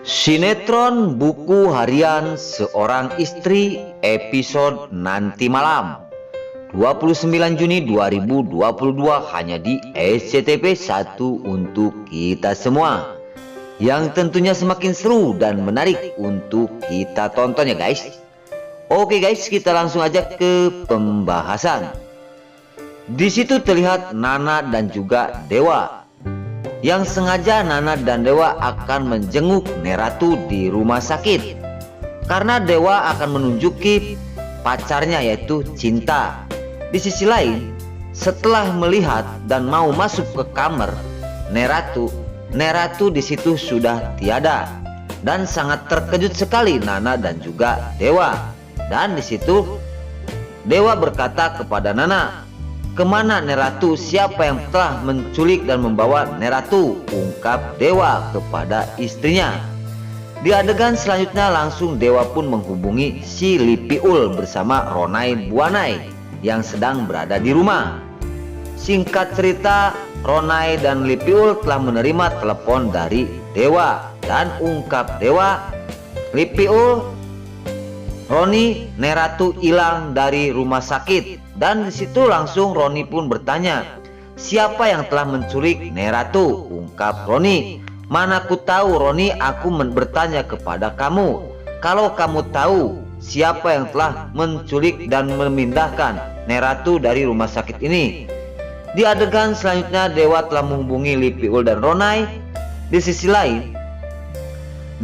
Sinetron Buku Harian Seorang Istri episode nanti malam 29 Juni 2022 hanya di SCTV 1 untuk kita semua, yang tentunya semakin seru dan menarik untuk kita tonton ya guys. Oke guys, kita langsung aja ke pembahasan. Di situ terlihat Nana dan juga Dewa, yang sengaja Nana dan Dewa akan menjenguk Neratu di rumah sakit karena Dewa akan menunjuki pacarnya yaitu Cinta. Di sisi lain, setelah melihat dan mau masuk ke kamar Neratu di situ sudah tiada, dan sangat terkejut sekali Nana dan juga Dewa. Dan di situ Dewa berkata kepada Nana, "Kemana Neratu? Siapa yang telah menculik dan membawa Neratu?" ungkap Dewa kepada istrinya. Di adegan selanjutnya langsung Dewa pun menghubungi si Lipiul bersama Ronay Buanay yang sedang berada di rumah. Singkat cerita, Ronay dan Lipiul telah menerima telepon dari Dewa dan ungkap Dewa, "Lipiul, Roni, Neratu hilang dari rumah sakit." Dan disitu langsung Roni pun bertanya, "Siapa yang telah menculik Neratu?" ungkap Roni. "Mana ku tahu Roni, aku bertanya kepada kamu. Kalau kamu tahu siapa yang telah menculik dan memindahkan Neratu dari rumah sakit ini." Di adegan selanjutnya Dewa telah menghubungi Lipiul dan Ronay. Di sisi lain,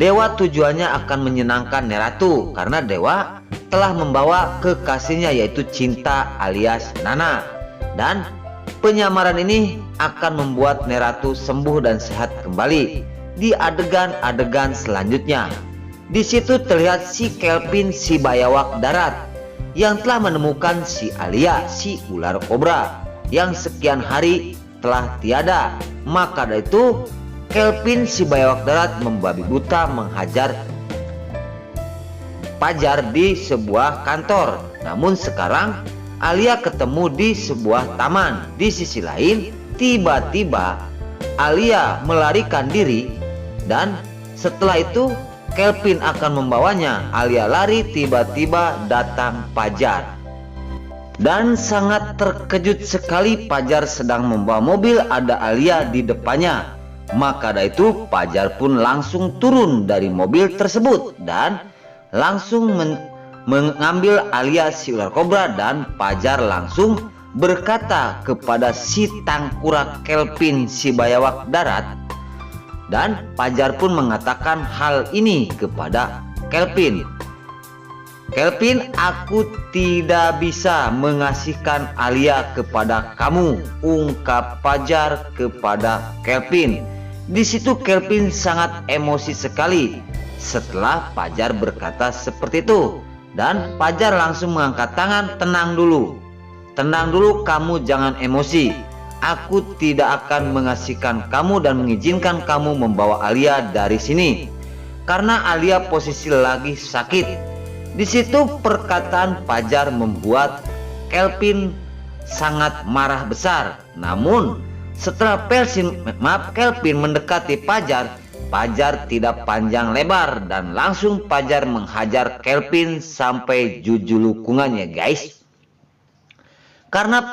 Dewa tujuannya akan menyenangkan Neratu karena Dewa telah membawa kekasihnya yaitu Cinta alias Nana, dan penyamaran ini akan membuat Neratu sembuh dan sehat kembali. Di adegan-adegan selanjutnya, di situ terlihat si Kelvin si Bayawak Darat yang telah menemukan si Alia si ular kobra yang sekian hari telah tiada. Maka dari itu Kelvin si Bayawak Darat membabi buta menghajar Pajar di sebuah kantor. Namun sekarang Alia ketemu di sebuah taman. Di sisi lain, tiba-tiba Alia melarikan diri, dan setelah itu Kelvin akan membawanya. Alia lari, tiba-tiba datang Pajar, dan sangat terkejut sekali. Pajar sedang membawa mobil, ada Alia di depannya. Maka dari itu Pajar pun langsung turun dari mobil tersebut dan langsung mengambil Alia si ular kobra. Dan Pajar langsung berkata kepada si tangkurak Kelvin si Bayawak Darat, dan Pajar pun mengatakan hal ini kepada Kelvin. "Kelvin, aku tidak bisa mengasihkan Alia kepada kamu," ungkap Pajar kepada Kelvin. Di situ Kelvin sangat emosi sekali setelah Pajar berkata seperti itu, dan Pajar langsung mengangkat tangan. Tenang dulu, kamu jangan emosi. Aku tidak akan mengasihkan kamu dan mengizinkan kamu membawa Alia dari sini karena Alia posisi lagi sakit." Di situ perkataan Pajar membuat Kelvin sangat marah besar. Namun setelah Kelvin mendekati Pajar, Pajar tidak panjang lebar dan langsung Pajar menghajar Kelvin sampai jujulukungannya guys. Karena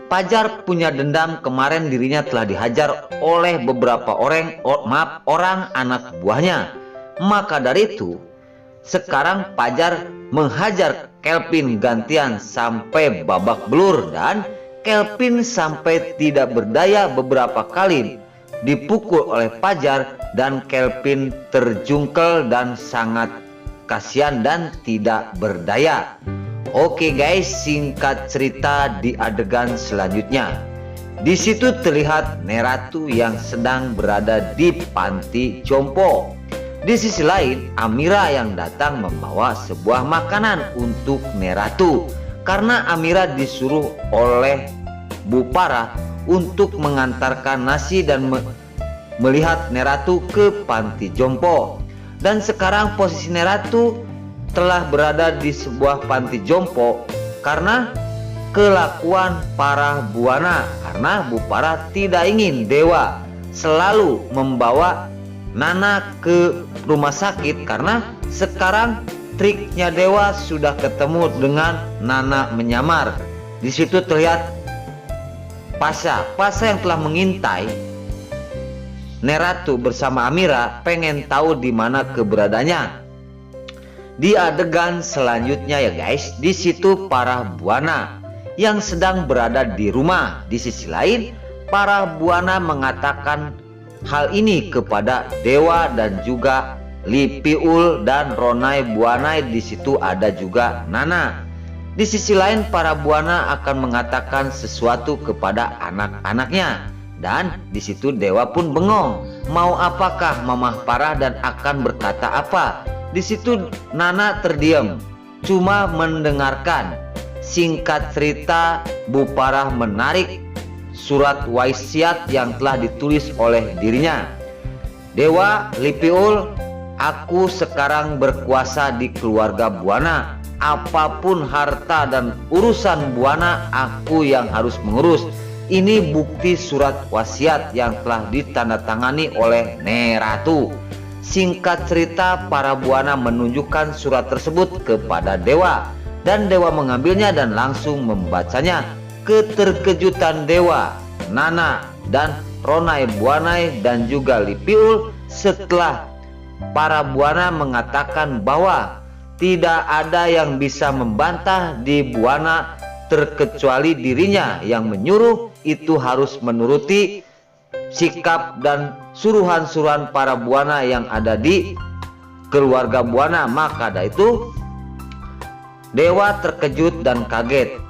Pajar punya dendam, kemarin dirinya telah dihajar oleh beberapa orang anak buahnya. Maka dari itu sekarang Pajar menghajar Kelvin gantian sampai babak belur, dan Kelvin sampai tidak berdaya beberapa kali dipukul oleh Pajar, dan Kelvin terjungkel dan sangat kasihan dan tidak berdaya. Oke guys, singkat cerita di adegan selanjutnya, di situ terlihat Neratu yang sedang berada di panti jompo. Di sisi lain, Amira yang datang membawa sebuah makanan untuk Neratu karena Amira disuruh oleh Bu Parah untuk mengantarkan nasi dan melihat Neratu ke panti jompo. Dan sekarang posisi Neratu telah berada di sebuah panti jompo karena kelakuan Parah Buana, karena Bu Parah tidak ingin Dewa selalu membawa Nana ke rumah sakit karena sekarang triknya Dewa sudah ketemu dengan Nana menyamar. Di situ terlihat Pasha yang telah mengintai Neratu bersama Amira, pengen tahu di mana keberadaannya. Di adegan selanjutnya ya guys, di situ para buana yang sedang berada di rumah. Di sisi lain, para buana mengatakan hal ini kepada Dewa dan juga Lipiul dan Ronai Buana. Di situ ada juga Nana. Di sisi lain, para buana akan mengatakan sesuatu kepada anak-anaknya. Dan di situ Dewa pun bengong. Mau apakah Mamah Parah dan akan berkata apa? Di situ Nana terdiam, cuma mendengarkan. Singkat cerita, Bu Parah menarik surat wasiat yang telah ditulis oleh dirinya. Dewa, Lipiul, aku sekarang berkuasa di keluarga Buana. Apapun harta dan urusan Buana, aku yang harus mengurus. Ini bukti surat wasiat yang telah ditandatangani oleh Neratu. Singkat cerita, para buana menunjukkan surat tersebut kepada Dewa, dan Dewa mengambilnya dan langsung membacanya. Keterkejutan Dewa, Nana, dan Ronai Buanai dan juga Lipiul setelah para buana mengatakan bahwa tidak ada yang bisa membantah di buana terkecuali dirinya yang menyuruh itu harus menuruti sikap dan suruhan-suruhan para buana yang ada di keluarga Buana. Maka dari itu Dewa terkejut dan kaget.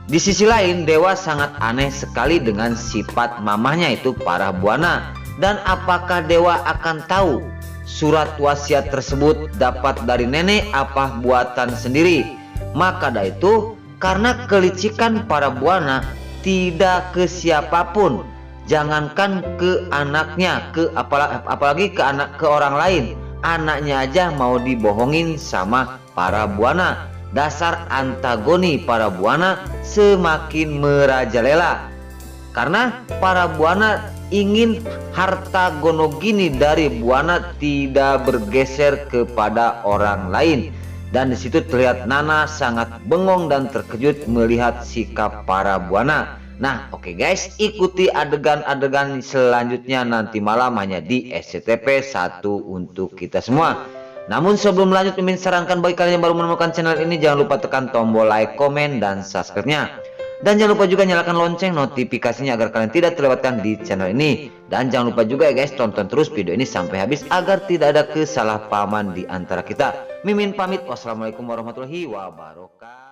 Di sisi lain, Dewa sangat aneh sekali dengan sifat mamahnya itu para buana. Dan apakah Dewa akan tahu surat wasiat tersebut dapat dari nenek apa buatan sendiri? Maka dari itu, karena kelicikan para buana tidak ke siapapun, jangankan ke anaknya, apalagi ke orang lain, anaknya aja mau dibohongin sama para buana. Dasar antagoni para buana semakin merajalela karena para buana ingin harta gonogini dari buana tidak bergeser kepada orang lain. Dan disitu terlihat Nana sangat bengong dan terkejut melihat sikap para buana. Nah oke guys, ikuti adegan-adegan selanjutnya nanti malam hanya di SCTV 1 untuk kita semua. Namun sebelum lanjut, Mimin sarankan bagi kalian yang baru menemukan channel ini, jangan lupa tekan tombol like, komen, dan subscribe-nya. Dan jangan lupa juga nyalakan lonceng notifikasinya agar kalian tidak terlewatkan di channel ini. Dan jangan lupa juga ya guys, tonton terus video ini sampai habis agar tidak ada kesalahpahaman di antara kita. Mimin pamit, wassalamualaikum warahmatullahi wabarakatuh.